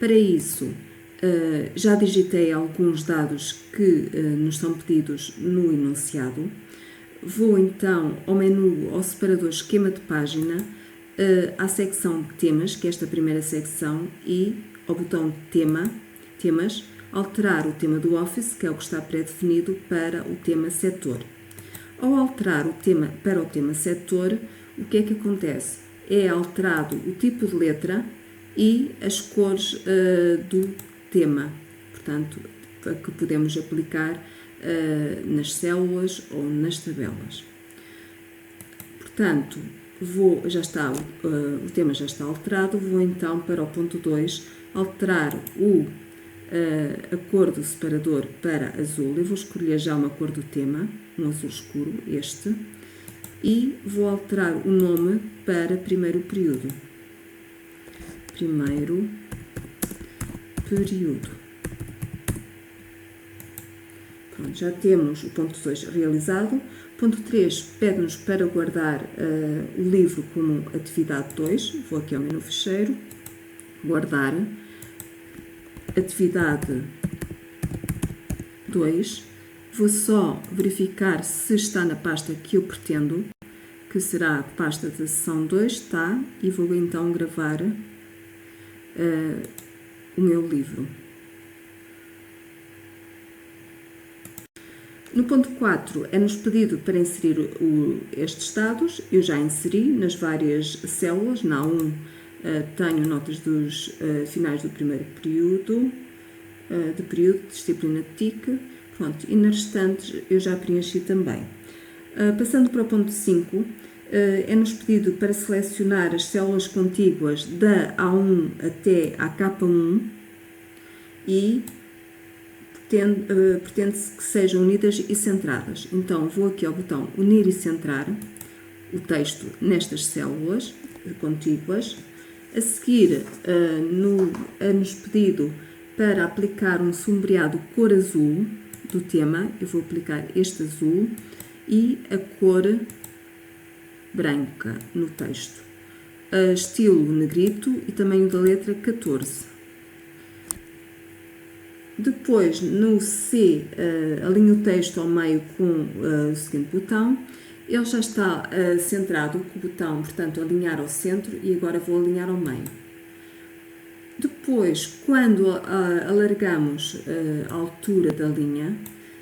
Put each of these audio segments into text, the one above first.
Para isso, já digitei alguns dados que nos são pedidos no enunciado. Vou então ao menu, ao separador esquema de página, à secção temas, que é esta primeira secção, e ao botão temas, alterar o tema do Office, que é o que está pré-definido, para o tema setor. Ao alterar o tema para o tema setor, o que é que acontece? É alterado o tipo de letra e as cores do tema, portanto, que podemos aplicar nas células ou nas tabelas. Portanto, o tema já está alterado, vou então para o ponto 2, alterar a cor do separador para azul. Eu vou escolher já uma cor do tema, um azul escuro, este, e vou alterar o nome para primeiro período. Primeiro período. Pronto, já temos o ponto 2 realizado. Ponto 3 pede-nos para guardar o livro como atividade 2. Vou aqui ao menu fecheiro, guardar, atividade 2. Vou só verificar se está na pasta que eu pretendo, que será a pasta da sessão 2, está, e vou então gravar o meu livro. No ponto 4 é-nos pedido para inserir estes dados. Eu já inseri nas várias células. Na A1 tenho notas dos finais do primeiro período, de disciplina TIC, pronto, e nas restantes eu já preenchi também. Passando para o ponto 5, é-nos pedido para selecionar as células contíguas da A1 até à K1 e pretende-se que sejam unidas e centradas. Então, vou aqui ao botão Unir e Centrar o texto nestas células contíguas. A seguir, é-nos pedido para aplicar um sombreado cor azul do tema. Eu vou aplicar este azul e a cor branca no texto. Estilo negrito e tamanho da letra 14. Depois, no C, alinho o texto ao meio com o seguinte botão. Ele já está centrado com o botão, portanto, alinhar ao centro, e agora vou alinhar ao meio. Depois, quando alargamos a altura da linha,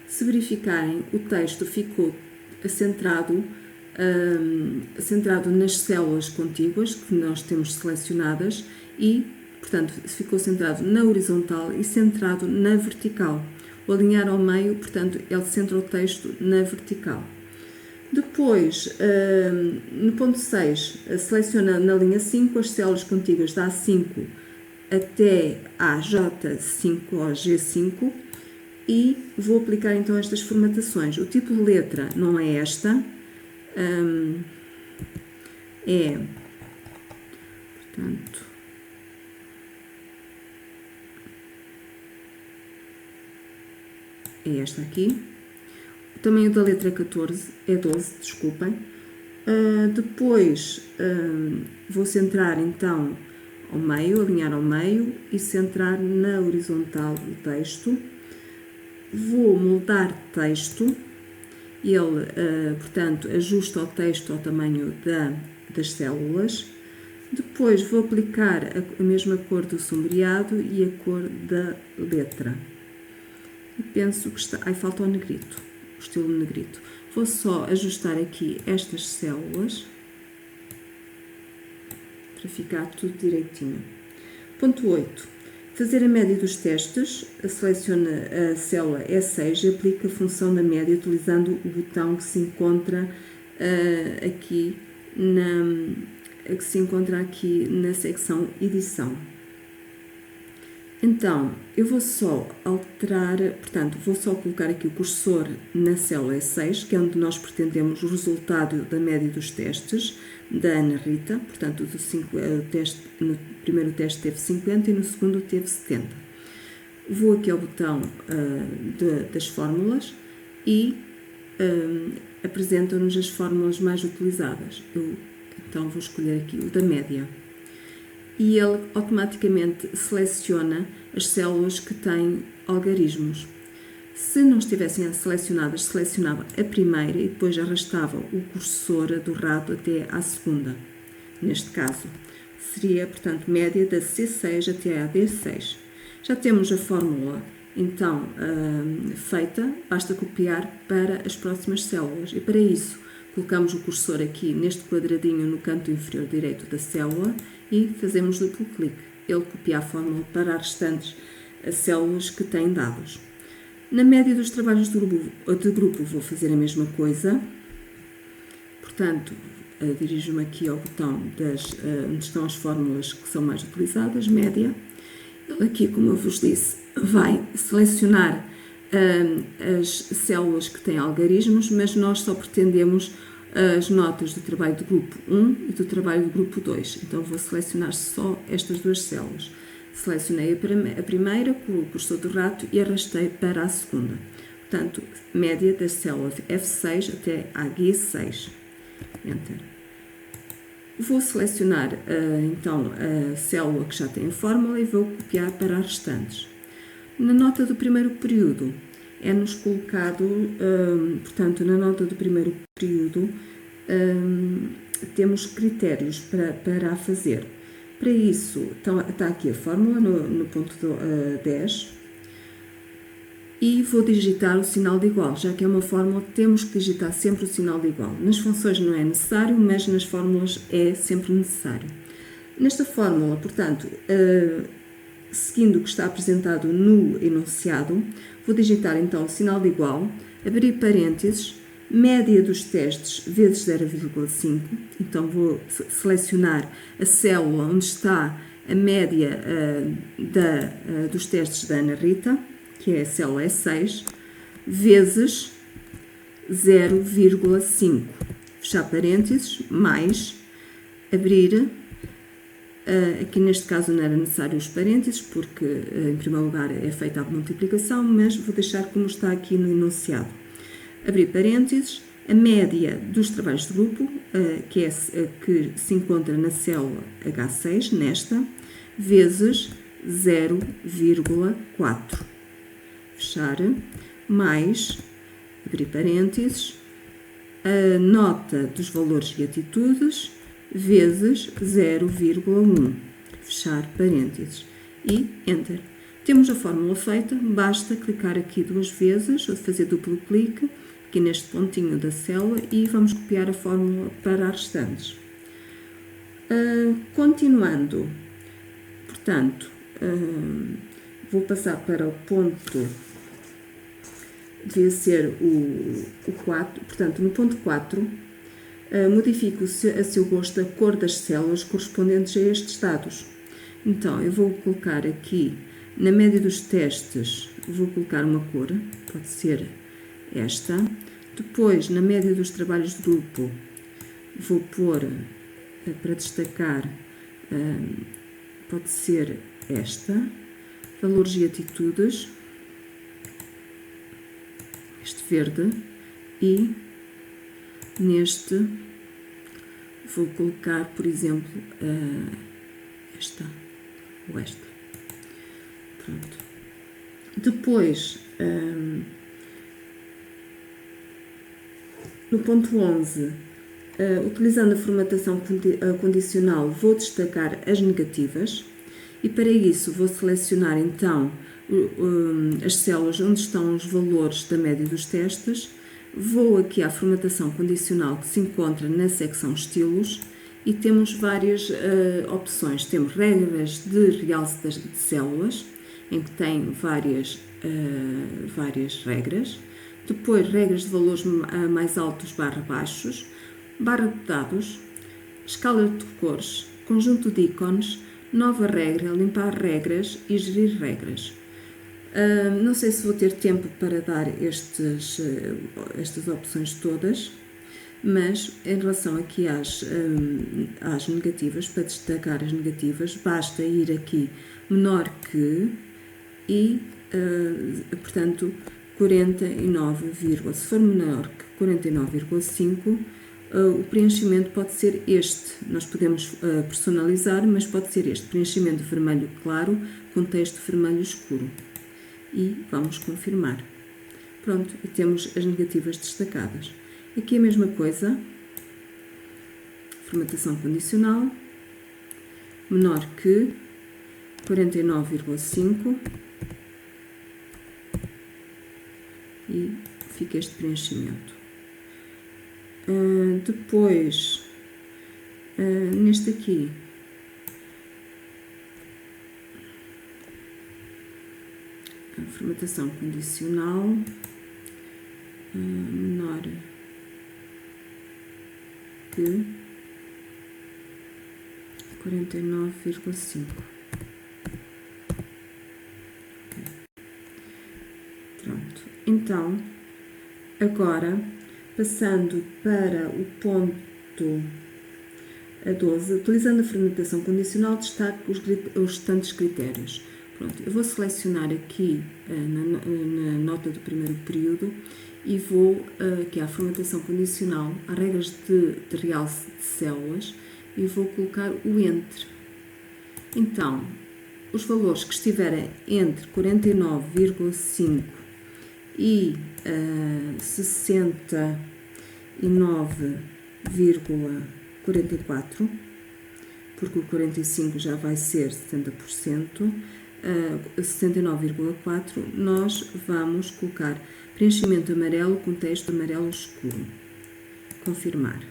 se verificarem, o texto ficou centrado nas células contíguas que nós temos selecionadas e, portanto, ficou centrado na horizontal e centrado na vertical. O alinhar ao meio, portanto, ele centra o texto na vertical. Depois, no ponto 6, seleciona na linha 5 as células contíguas da A5 até à J5 ou G5 e vou aplicar então estas formatações. O tipo de letra não é esta, portanto, é esta aqui. O tamanho da letra 14 é 12, desculpem. Depois vou centrar então ao meio, alinhar ao meio e centrar na horizontal o texto. Vou moldar texto. Ele, portanto, ajusta o texto ao tamanho das células. Depois vou aplicar a mesma cor do sombreado e a cor da letra. E penso que está... Aí falta o negrito, o estilo negrito. Vou só ajustar aqui estas células para ficar tudo direitinho. Ponto 8. Fazer a média dos testes. Seleciona a célula E6 e aplica a função da média utilizando o botão que se encontra aqui na secção Edição. Então, eu vou só alterar, portanto, vou só colocar aqui o cursor na célula E6, que é onde nós pretendemos o resultado da média dos testes da Ana Rita. Portanto, no primeiro teste teve 50 e no segundo teve 70. Vou aqui ao botão das fórmulas e apresentam-nos as fórmulas mais utilizadas. Eu, então, vou escolher aqui o da média. e ele automaticamente seleciona as células que têm algarismos. Se não estivessem selecionadas, selecionava a primeira e depois arrastava o cursor do rato até à segunda. Neste caso, seria, portanto, média da C6 até a D6. Já temos a fórmula, então, feita, basta copiar para as próximas células. E para isso, colocamos o cursor aqui neste quadradinho no canto inferior direito da célula e fazemos duplo clique. Ele copia a fórmula para as restantes células que têm dados. Na média dos trabalhos de grupo vou fazer a mesma coisa. Portanto, dirijo-me aqui ao botão onde estão as fórmulas que são mais utilizadas, média. Ele aqui, como eu vos disse, vai selecionar as células que têm algarismos, mas nós só pretendemos as notas do trabalho do grupo 1 e do trabalho do grupo 2. Então, vou selecionar só estas duas células. Selecionei a primeira com o cursor do rato e arrastei para a segunda. Portanto, média da célula F6 até a G6. Enter. Vou selecionar, então, a célula que já tem a fórmula e vou copiar para as restantes. Na nota do primeiro período, é-nos colocado, portanto, na nota do primeiro período, temos critérios para a fazer. Para isso, está aqui a fórmula no ponto 10 e vou digitar o sinal de igual. Já que é uma fórmula, temos que digitar sempre o sinal de igual. Nas funções não é necessário, mas nas fórmulas é sempre necessário. Nesta fórmula, portanto, seguindo o que está apresentado no enunciado, vou digitar então o sinal de igual, abrir parênteses, média dos testes vezes 0,5, então vou selecionar a célula onde está a média dos testes da Ana Rita, que é a célula E6, vezes 0,5, fechar parênteses, mais, abrir, aqui neste caso não era necessário os parênteses, porque em primeiro lugar é feita a multiplicação, mas vou deixar como está aqui no enunciado. Abrir parênteses, a média dos trabalhos de grupo, que se encontra na célula H6, nesta, vezes 0,4. Fechar, mais, abrir parênteses, a nota dos valores e atitudes, vezes 0,1. Fechar parênteses. E Enter. Temos a fórmula feita, basta clicar aqui duas vezes, ou fazer duplo clique, aqui neste pontinho da célula, e vamos copiar a fórmula para as restantes. Continuando, portanto, vou passar para o ponto, devia ser o 4, portanto, no ponto 4, modifico a seu gosto a cor das células correspondentes a estes dados. Então, eu vou colocar aqui, na média dos testes, vou colocar uma cor, pode ser esta. Depois, na média dos trabalhos de grupo, vou pôr, para destacar, pode ser esta. Valores e atitudes, este verde, e neste vou colocar, por exemplo, esta ou esta. Pronto. Depois, no ponto 11, utilizando a formatação condicional, vou destacar as negativas e para isso vou selecionar então as células onde estão os valores da média dos testes, vou aqui à formatação condicional que se encontra na secção estilos e temos várias opções. Temos regras de realce de células, em que tem várias regras. Depois, regras de valores mais altos barra baixos, barra de dados, escala de cores, conjunto de ícones, nova regra, limpar regras e gerir regras. Não sei se vou ter tempo para dar estas opções todas, mas em relação aqui às negativas, para destacar as negativas, basta ir aqui menor que e, portanto, 49, se for menor que 49,5, o preenchimento pode ser este. Nós podemos personalizar, mas pode ser este. Preenchimento vermelho claro com texto vermelho escuro. E vamos confirmar. Pronto, e temos as negativas destacadas. Aqui a mesma coisa. Formatação condicional. Menor que 49,5. E fica este preenchimento. Depois, neste aqui, a formatação condicional, menor que 49,5. Pronto. Então, agora, passando para o ponto 12, utilizando a formatação condicional, destaco os restantes critérios. Pronto, eu vou selecionar aqui na nota do primeiro período e vou aqui à formatação condicional, às regras de realce de células, e vou colocar o entre. Então, os valores que estiverem entre 49,5 e 69,44, porque o 45 já vai ser 70%, 69,4, nós vamos colocar preenchimento amarelo com texto amarelo escuro. Confirmar.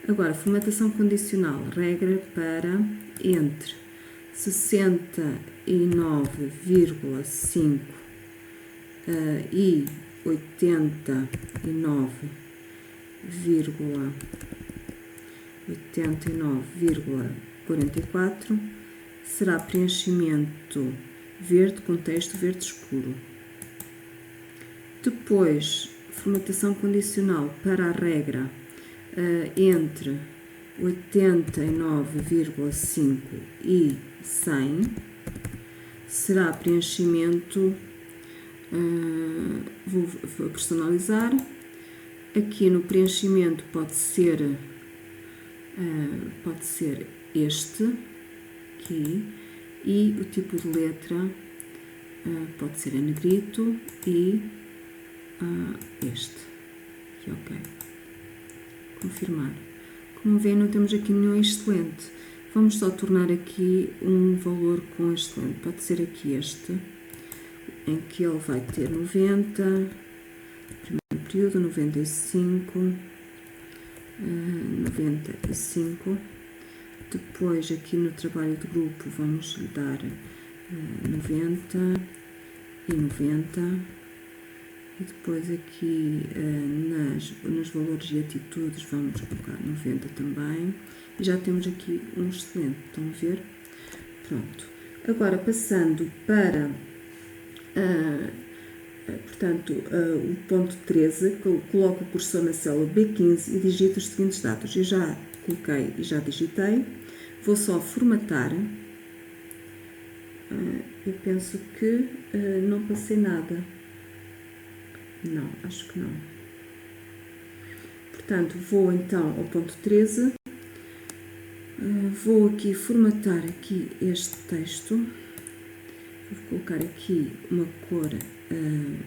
Agora, formatação condicional, regra para entre 69,5 e 89,44 será preenchimento verde com texto verde escuro. Depois, formatação condicional para a regra entre 89,5 e 100 será preenchimento, vou personalizar. Aqui no preenchimento pode ser este aqui, e o tipo de letra pode ser em negrito e este aqui, ok. Confirmar. Como veem, não temos aqui nenhum excelente. Vamos só tornar aqui um valor com excelente. Pode ser aqui este, em que ele vai ter 90, primeiro período, 95, 95. Depois, aqui no trabalho de grupo, vamos lhe dar 90 e 90. E depois aqui nos valores e atitudes vamos colocar 90 também. E já temos aqui um excelente, estão a ver? Pronto. Agora passando para, portanto, o ponto 13, coloco o cursor na célula B15 e digito os seguintes dados. Eu já coloquei e já digitei. Vou só formatar. Eu penso que não passei nada. Não, acho que não. Portanto, vou então ao ponto 13. Vou aqui formatar aqui este texto. Vou colocar aqui uma cor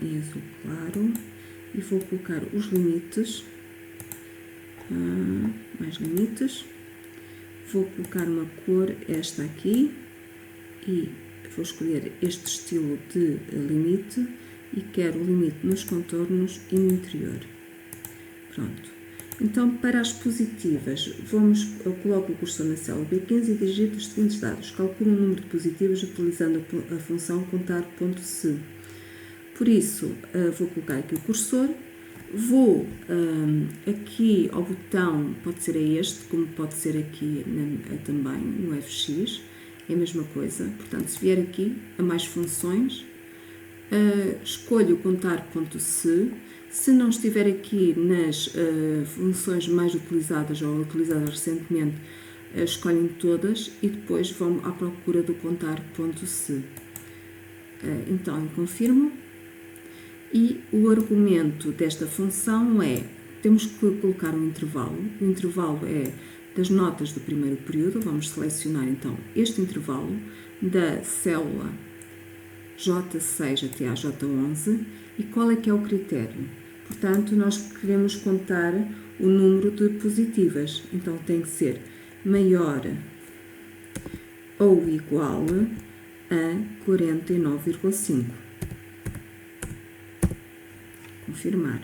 em azul claro. E vou colocar os limites. Mais limites. Vou colocar uma cor, esta aqui. E vou escolher este estilo de limite. E quero o limite nos contornos e no interior. Pronto. Então, para as positivas, eu coloco o cursor na célula B15 e digito os seguintes dados. Calculo o número de positivas utilizando a função contar ponto C. Por isso, vou colocar aqui o cursor. Vou aqui ao botão, pode ser este, como pode ser aqui também no FX. É a mesma coisa. Portanto, se vier aqui a mais funções, escolho contar ponto C. Se não estiver aqui nas funções mais utilizadas ou utilizadas recentemente, escolhem todas e depois vão à procura do contar ponto C. Então, eu confirmo. E o argumento desta função é temos que colocar um intervalo. O intervalo é das notas do primeiro período. Vamos selecionar então este intervalo da célula J6 até a J11. E qual é que é o critério? Portanto, nós queremos contar o número de positivas. Então, tem que ser maior ou igual a 49,5. Confirmar.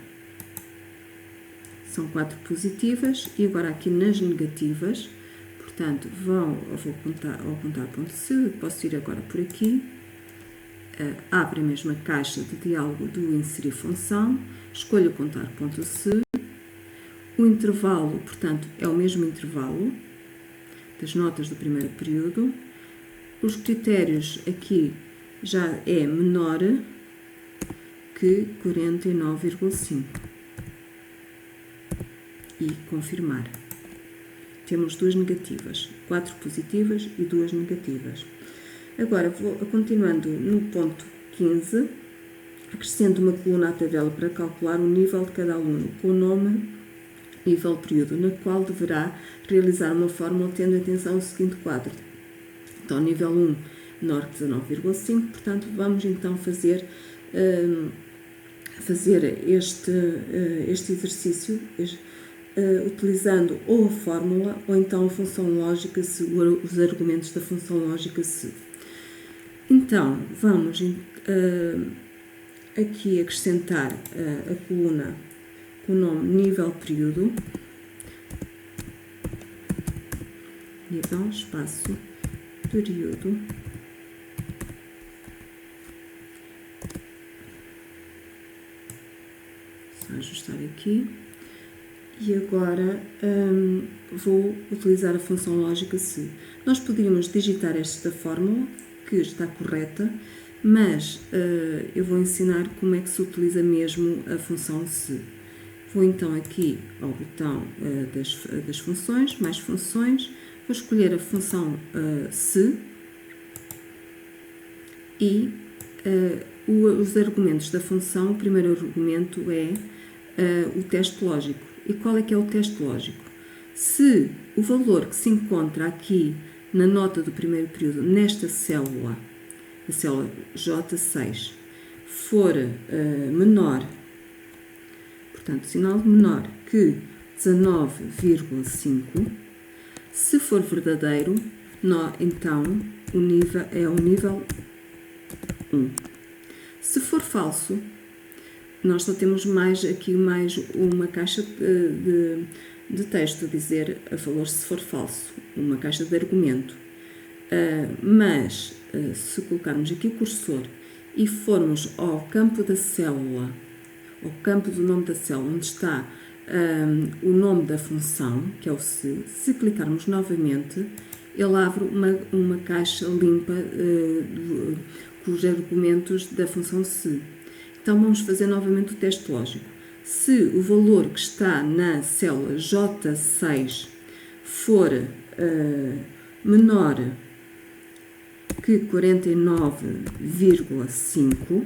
São 4 positivas e agora aqui nas negativas, portanto, eu vou apontar ponto C, posso ir agora por aqui, abre a mesma caixa de diálogo do inserir função, escolho contar ponto C, o intervalo, portanto, é o mesmo intervalo das notas do primeiro período, os critérios aqui já é menor que 49,5 e confirmar. Temos 2 negativas, 4 positivas e 2 negativas. Agora, continuando no ponto 15, acrescento uma coluna à tabela para calcular o nível de cada aluno com o nome, nível, período, na qual deverá realizar uma fórmula tendo atenção ao seguinte quadro. Então, nível 1 menor que 19,5, portanto, vamos então fazer este exercício utilizando ou a fórmula ou então a função lógica se, os argumentos da função lógica se. Então, vamos aqui acrescentar a coluna com o nome nível período, nível, espaço, período, só ajustar aqui, e agora vou utilizar a função lógica se. Nós poderíamos digitar esta fórmula, que está correta, mas eu vou ensinar como é que se utiliza mesmo a função se. Vou então aqui ao botão das funções, mais funções, vou escolher a função se e os argumentos da função. O primeiro argumento é o teste lógico. E qual é que é o teste lógico? Se o valor que se encontra aqui na nota do primeiro período, nesta célula, a célula J6, for menor, portanto, sinal menor que 19,5, se for verdadeiro, então o nível é o nível 1. Se for falso, nós só temos aqui mais uma caixa de texto a dizer a valor se for falso, uma caixa de argumento. Mas se colocarmos aqui o cursor e formos ao campo da célula, ao campo do nome da célula, onde está o nome da função, que é o se clicarmos novamente, ele abre uma caixa limpa com os argumentos da função se. Então, vamos fazer novamente o teste lógico. Se o valor que está na célula J6 for menor que 49,5,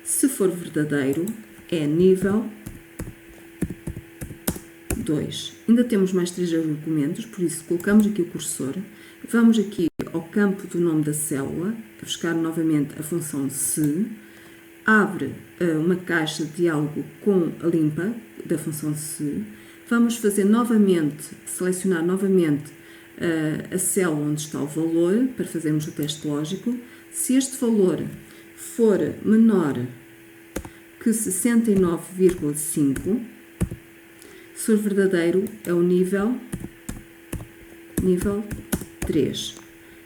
se for verdadeiro, é nível 2. Ainda temos mais 3 argumentos, por isso colocamos aqui o cursor, vamos aqui ao campo do nome da célula, a buscar novamente a função se, abre uma caixa de diálogo com a limpa da função se, vamos fazer novamente, selecionar novamente a célula onde está o valor, para fazermos o teste lógico. Se este valor for menor que 69,5, se for verdadeiro, é o nível 3.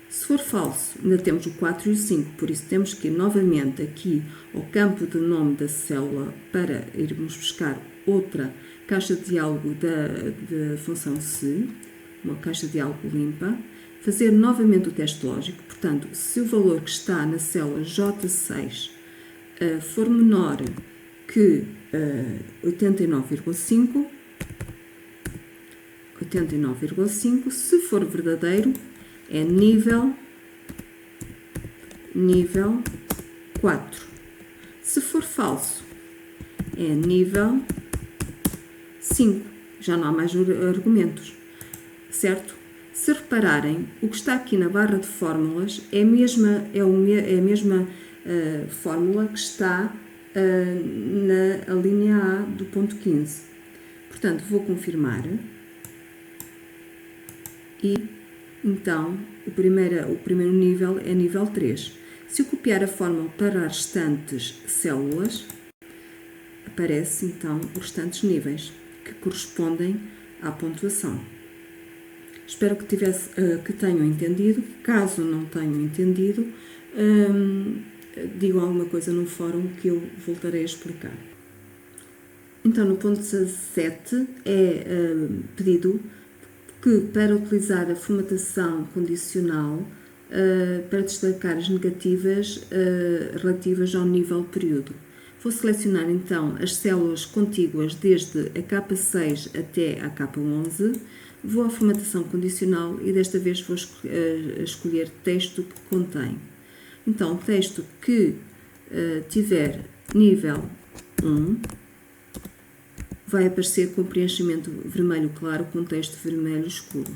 Se for falso, ainda temos o 4 e o 5, por isso temos que ir novamente aqui ao campo do nome da célula para irmos buscar outra caixa de diálogo da função se, uma caixa de diálogo limpa, fazer novamente o teste lógico. Portanto, se o valor que está na célula J6 for menor que 89,5, se for verdadeiro, é nível 4. Se for falso, é nível 5. Já não há mais argumentos, certo? Se repararem, o que está aqui na barra de fórmulas é a mesma fórmula que está na linha A do ponto 15. Portanto, vou confirmar. E, então, o primeiro nível é nível 3. Se eu copiar a fórmula para as restantes células, aparece, então, os restantes níveis, que correspondem à pontuação. Espero que tenham entendido. Caso não tenham entendido, digam alguma coisa no fórum que eu voltarei a explicar. Então, no ponto 17 é pedido que, para utilizar a formatação condicional, para destacar as negativas relativas ao nível período. Vou selecionar então as células contíguas desde a K6 até a K11, vou à formatação condicional e desta vez vou escolher texto que contém. Então, o texto que tiver nível 1 vai aparecer com preenchimento vermelho claro com texto vermelho escuro.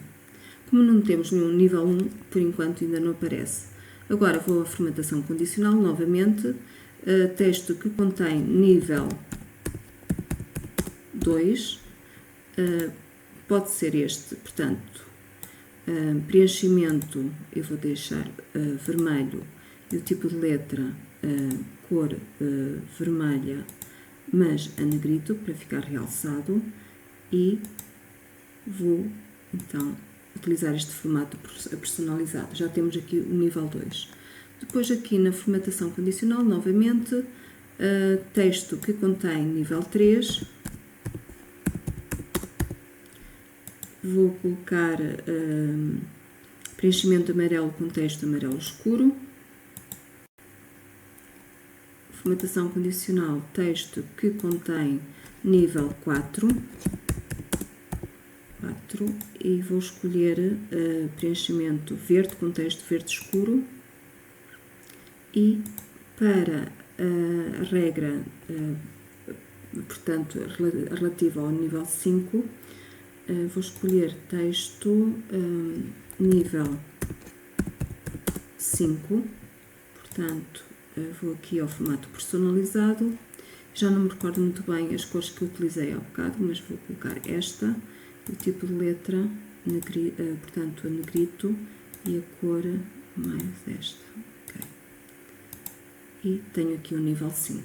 Como não temos nenhum nível 1, por enquanto ainda não aparece. Agora vou à formatação condicional novamente, texto que contém nível 2, pode ser este, portanto, preenchimento eu vou deixar vermelho e o tipo de letra cor vermelha, mas a negrito para ficar realçado, e vou então utilizar este formato personalizado. Já temos aqui o nível 2. Depois aqui na formatação condicional, novamente, texto que contém nível 3, vou colocar preenchimento amarelo com texto amarelo escuro, formatação condicional, texto que contém nível 4, e vou escolher preenchimento verde com texto verde escuro, e para a regra, portanto, relativa ao nível 5, vou escolher texto nível 5, portanto, vou aqui ao formato personalizado. Já não me recordo muito bem as cores que utilizei há bocado, mas vou colocar esta, o tipo de letra, portanto, a negrito, e a cor mais esta. Okay. E tenho aqui o nível 5.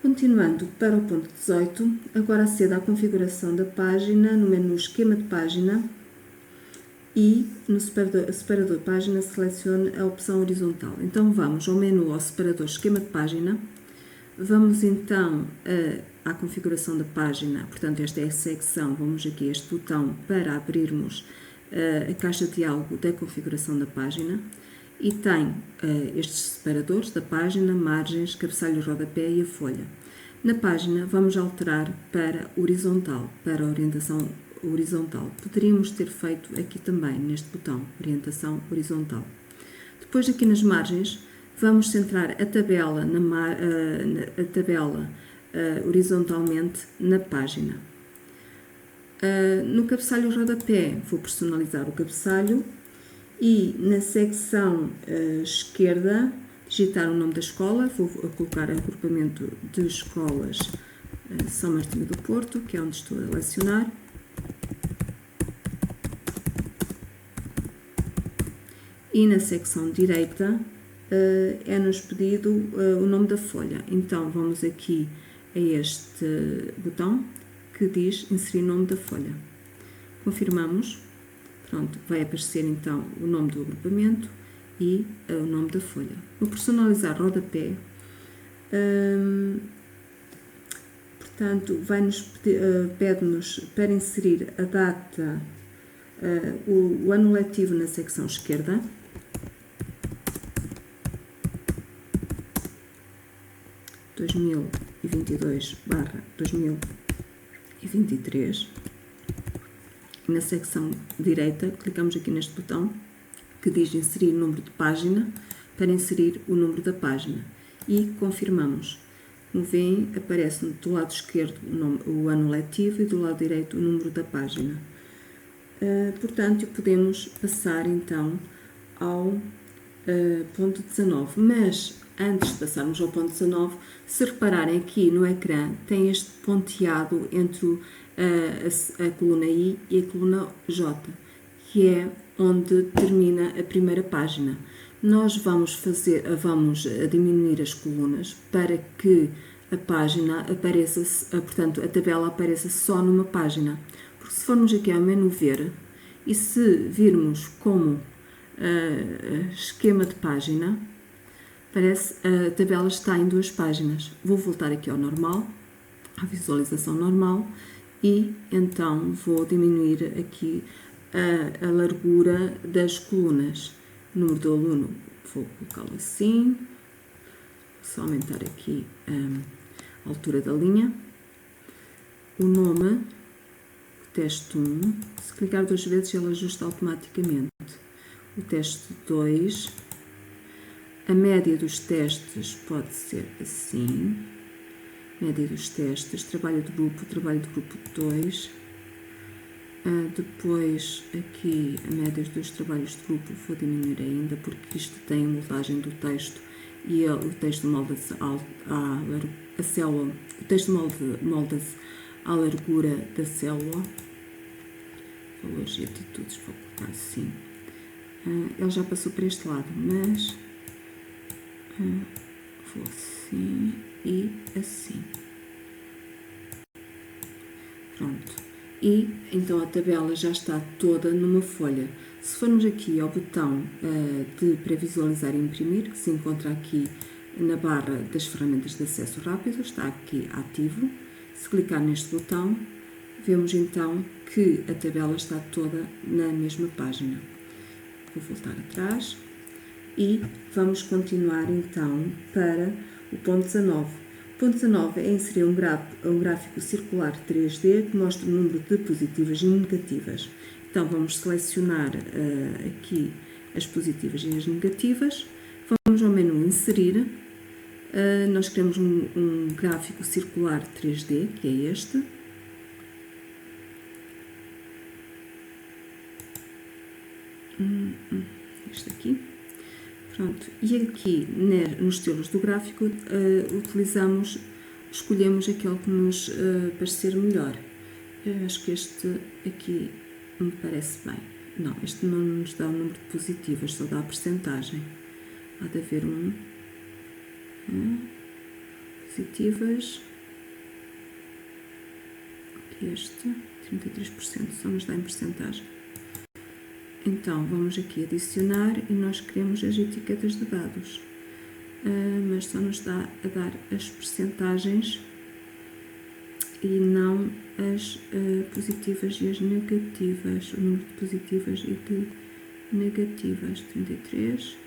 Continuando para o ponto 18, agora aceda à configuração da página no menu esquema de página e no separador página selecione a opção horizontal. Então vamos ao menu ao separador esquema de página, vamos então à configuração da página, portanto esta é a secção, vamos aqui a este botão para abrirmos a caixa de diálogo da configuração da página, e tem estes separadores da página, margens, cabeçalho, rodapé e a folha. Na página vamos alterar para horizontal, para a orientação horizontal. Poderíamos ter feito aqui também, neste botão, orientação horizontal. Depois aqui nas margens, vamos centrar a tabela, horizontalmente na página. No cabeçalho rodapé, vou personalizar o cabeçalho, e na secção esquerda, digitar o nome da escola, vou colocar agrupamento de escolas São Martinho do Porto, que é onde estou a lecionar. E na secção direita é-nos pedido o nome da folha. Então vamos aqui a este botão que diz inserir nome da folha. Confirmamos. Pronto, vai aparecer então o nome do agrupamento e o nome da folha. No personalizar rodapé, portanto, pede-nos para inserir a data, o ano letivo na secção esquerda. (2022/2023). Na secção direita, clicamos aqui neste botão que diz inserir número de página, para inserir o número da página, e confirmamos. Como veem, aparece do lado esquerdo o ano letivo e do lado direito o número da página. Portanto, podemos passar então ao ponto 19. Mas, antes de passarmos ao ponto 19, se repararem aqui no ecrã, tem este ponteado entre a coluna I e a coluna J, que é onde termina a primeira página. Nós vamos diminuir as colunas para que a página apareça, portanto, a tabela apareça só numa página. Porque se formos aqui ao menu ver e se virmos como esquema de página, parece a tabela está em 2 páginas. Vou voltar aqui ao normal, à visualização normal, e então vou diminuir aqui a largura das colunas. Número do aluno, vou colocá-lo assim, só aumentar aqui a altura da linha. O nome, teste 1, se clicar 2 vezes ele ajusta automaticamente. O teste 2, a média dos testes pode ser assim, média dos testes, trabalho de grupo 2, depois aqui a média dos trabalhos de grupo vou diminuir ainda, porque isto tem a moldagem do texto e o texto molda-se a célula, o texto molda-se à largura da célula. Valores e atitudes, vou colocar assim. Ele já passou para este lado, mas vou assim e assim. Pronto. E então a tabela já está toda numa folha. Se formos aqui ao botão de pré-visualizar e imprimir, que se encontra aqui na barra das ferramentas de acesso rápido, está aqui ativo. Se clicar neste botão, vemos então que a tabela está toda na mesma página. Vou voltar atrás e vamos continuar então para o ponto 19. O ponto 19 é inserir um gráfico circular 3D que mostra o número de positivas e negativas. Então vamos selecionar aqui as positivas e as negativas. Vamos ao menu inserir. Nós queremos um gráfico circular 3D, que é este. Este aqui. Pronto, e aqui nos estilos do gráfico escolhemos aquele que nos parecer melhor. Eu acho que este aqui me parece bem. Não, este não nos dá o número de positivas, só dá a percentagem. Há de haver positivas. Este, 33%, só nos dá em percentagem. Então, vamos aqui adicionar e nós queremos as etiquetas de dados, mas só nos dá a dar as percentagens e não as positivas e as negativas, o número de positivas e de negativas, 33.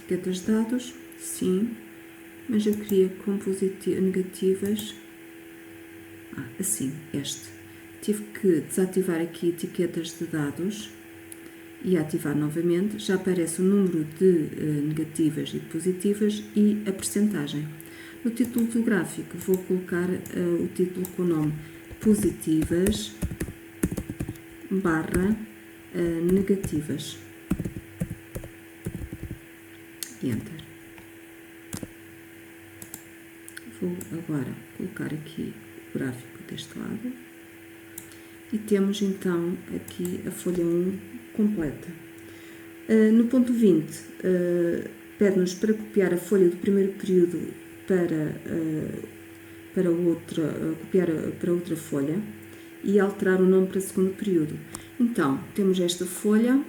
Etiquetas de dados, sim, mas eu queria com negativas, assim, este. Tive que desativar aqui etiquetas de dados e ativar novamente, já aparece o número de negativas e de positivas e a percentagem. No título do gráfico vou colocar o título com o nome positivas / negativas. Enter. Vou agora colocar aqui o gráfico deste lado e temos então aqui a folha 1 completa. No ponto 20, pede-nos para copiar a folha do primeiro período copiar para outra folha e alterar o nome para o segundo período. Então, temos esta folha,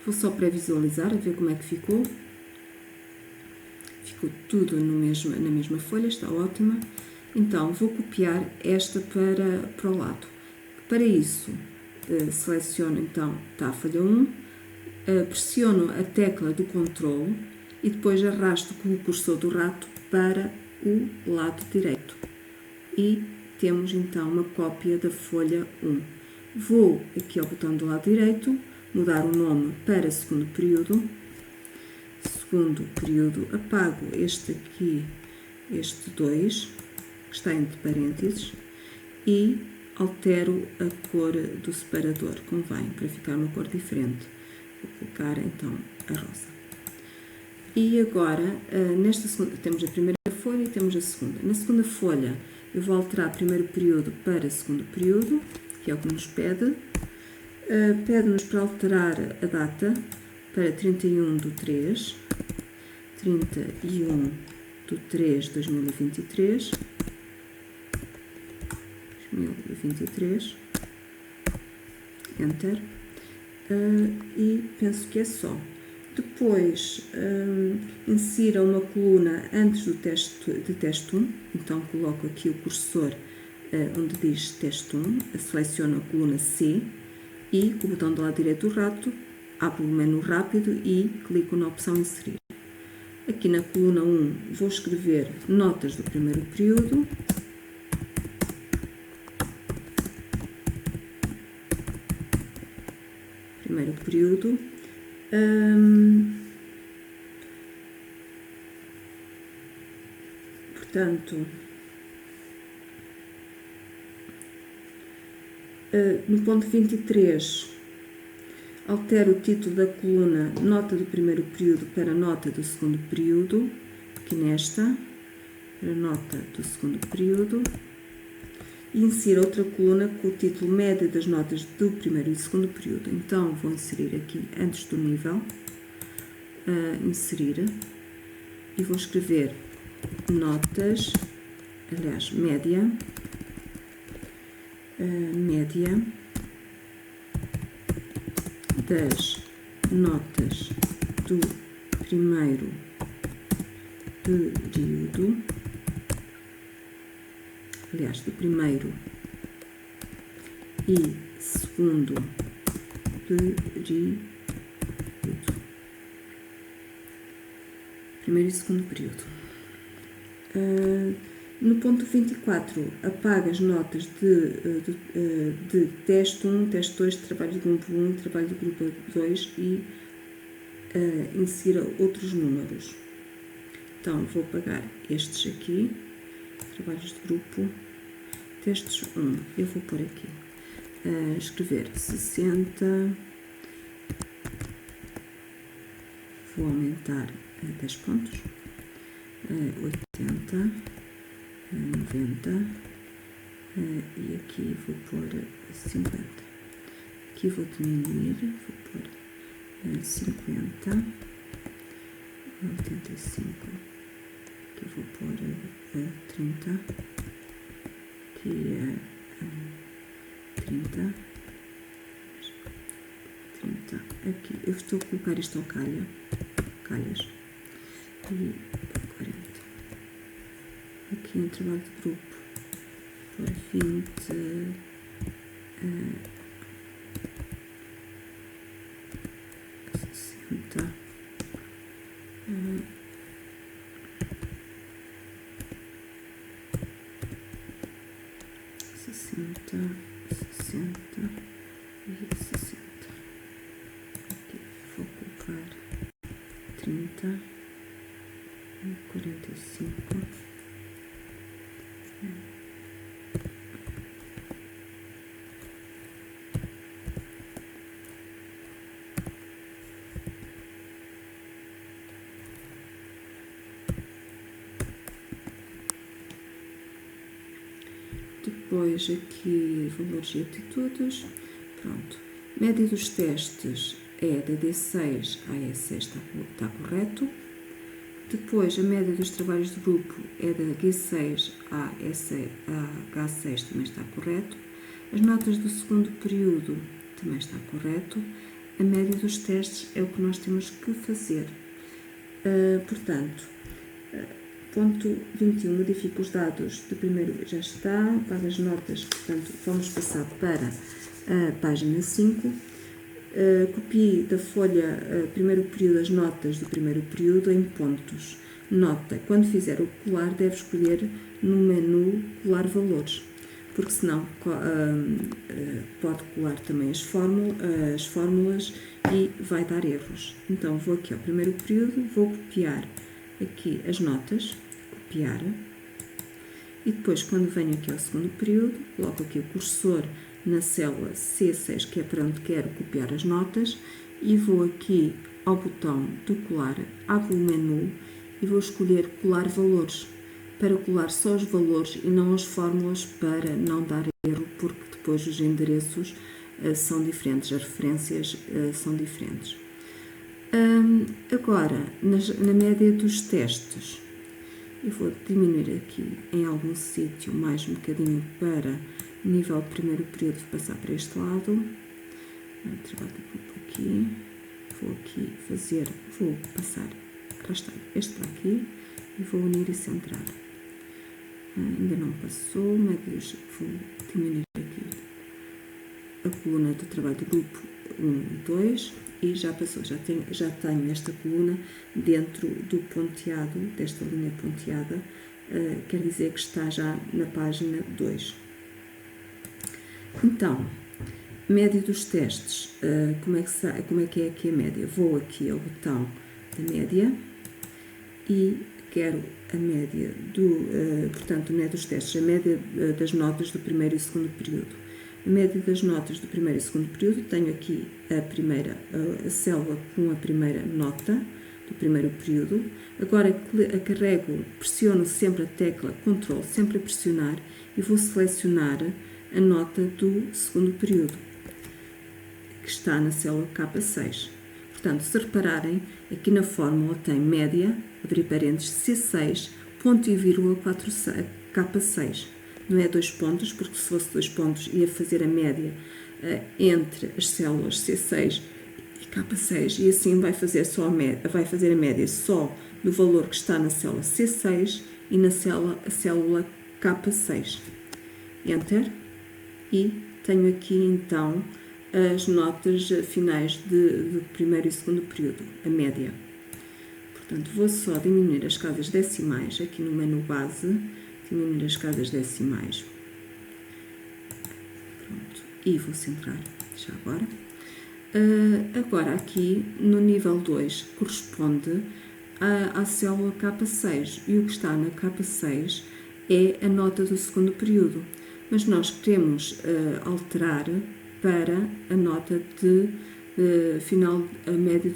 vou só pré-visualizar, a ver como é que ficou. Ficou tudo na mesma folha, está ótima. Então, vou copiar esta para o lado. Para isso, seleciono então, está a folha 1, pressiono a tecla do Ctrl e depois arrasto com o cursor do rato para o lado direito. E temos então uma cópia da folha 1. Vou aqui ao botão do lado direito, mudar o nome para segundo período. Segundo período, apago este aqui, este 2, que está entre parênteses, e altero a cor do separador, convém, para ficar uma cor diferente. Vou colocar então a rosa. E agora, nesta segunda, temos a primeira folha e temos a segunda. Na segunda folha, eu vou alterar primeiro período para segundo período, que é o que nos pede. Pede-nos para alterar a data para 31/3, 31/3/2023, 2023, Enter, e penso que é só. Depois, insira uma coluna antes do de teste 1, então coloco aqui o cursor onde diz teste 1, seleciono a coluna C e com o botão do lado direito do rato, abro o menu rápido e clico na opção inserir. Aqui na coluna 1 vou escrever notas do primeiro período. Primeiro período. Portanto, no ponto 23, altero o título da coluna nota do primeiro período para nota do segundo período, aqui nesta, para nota do segundo período, e insiro outra coluna com o título média das notas do primeiro e segundo período. Então, vou inserir aqui antes do nível, inserir, e vou escrever notas, aliás, média, média das notas do primeiro período, aliás, do primeiro e segundo período. Primeiro e segundo período. No ponto 24, apaga as notas de teste 1, teste 2, trabalho do grupo 1 e trabalho do grupo 2 e insira outros números. Então, vou apagar estes aqui, trabalhos de grupo, testes 1, eu vou pôr aqui, escrever 60, vou aumentar 10 pontos, 80, 90, e aqui vou pôr 50. Aqui vou diminuir, vou pôr 50, 85. Aqui vou pôr 30. Aqui é 30. 30. Aqui eu estou a colocar isto ao calhas. E 40. Aqui no trabalho de grupo, por 20, 60, 60, 60 e 60. Aqui vou colocar 30 e 45. Depois aqui valores e atitudes, pronto. Média dos testes é da D6 à E6, está correto. Depois a média dos trabalhos de grupo é da G6 à H6, também está correto. As notas do segundo período também está correto. A média dos testes é o que nós temos que fazer. Portanto, ponto 21, modifica os dados do primeiro, já está, para as notas, portanto, vamos passar para a página 5. Copie da folha primeiro período as notas do primeiro período em pontos. Nota, quando fizer o colar, deve escolher no menu colar valores, porque senão pode colar também as fórmulas e vai dar erros. Então, vou aqui ao primeiro período, vou copiar aqui as notas, copiar, e depois, quando venho aqui ao segundo período, coloco aqui o cursor na célula C6, que é para onde quero copiar as notas, e vou aqui ao botão do colar, abro o menu e vou escolher colar valores, para colar só os valores e não as fórmulas, para não dar erro, porque depois os endereços são diferentes, as referências são diferentes. Agora, na média dos testes, eu vou diminuir aqui em algum sítio mais um bocadinho para nível primeiro período passar para este lado. Trabalho por aqui, vou passar, arrastar este para aqui e vou unir e centrar. Ainda não passou, médios, vou diminuir aqui a coluna do trabalho do grupo 1 e 2 e já passou, já tenho esta coluna dentro do ponteado, desta linha ponteada, quer dizer que está já na página 2. Então, média dos testes, como é que é aqui a média? Vou aqui ao botão da média e quero a média portanto, a média dos testes, a média das notas do primeiro e segundo período. A média das notas do primeiro e segundo período, tenho aqui a célula com a primeira nota do primeiro período. Agora carrego, pressiono sempre a tecla Ctrl, sempre a pressionar, e vou selecionar a nota do segundo período, que está na célula K6. Portanto, se repararem, aqui na fórmula tem média, abrir parênteses, C6, ponto e vírgula, K6. Não é 2 pontos, porque se fosse 2 pontos ia fazer a média entre as células C6 e K6, e assim vai fazer a média só do valor que está na célula C6 e na célula K6. Enter. E tenho aqui então as notas finais do primeiro e segundo período, a média. Portanto, vou só diminuir as casas decimais aqui no menu base, diminuir as casas decimais. Pronto, e vou centrar já agora. Agora aqui no nível 2 corresponde à célula K6, e o que está na K6 é a nota do segundo período, mas nós queremos alterar para a nota de final, a média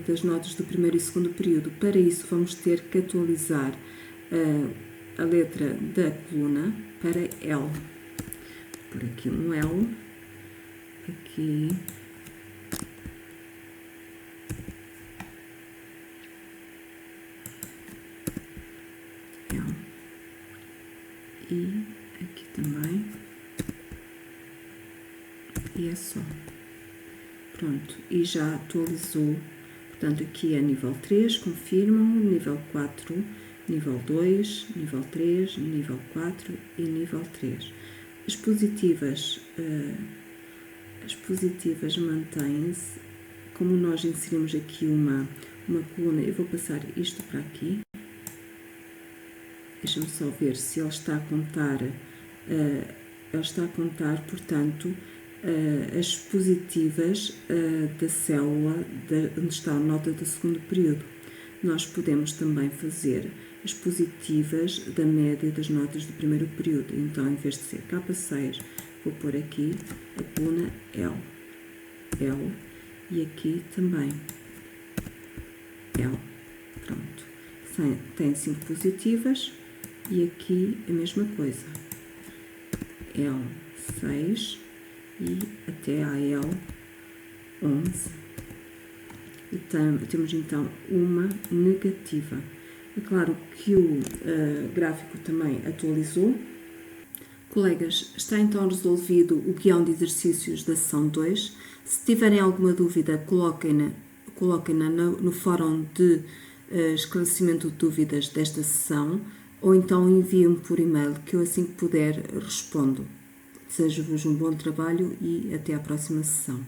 das notas do primeiro e segundo período. Para isso vamos ter que atualizar a letra da coluna para L. Por aqui um L, aqui L e aqui também, e é só. Pronto, e já atualizou. Portanto, aqui é nível 3, confirmam, nível 4, nível 2, nível 3, nível 4 e nível 3. As positivas mantêm-se. Como nós inserimos aqui uma coluna, eu vou passar isto para aqui. Deixa-me só ver se ele está a contar. Ele está a contar, portanto, as positivas da célula onde está a nota do segundo período. Nós podemos também fazer as positivas da média das notas do primeiro período. Então, em vez de ser K6, vou pôr aqui a coluna L. L. E aqui também L. Pronto. Tem 5 positivas. E aqui a mesma coisa. L6 e até a L11. E temos então uma negativa. É claro que o gráfico também atualizou. Colegas, está então resolvido o guião de exercícios da sessão 2. Se tiverem alguma dúvida, coloquem-na no fórum de esclarecimento de dúvidas desta sessão, ou então enviem-me por e-mail, que eu assim que puder respondo. Desejo-vos um bom trabalho e até à próxima sessão.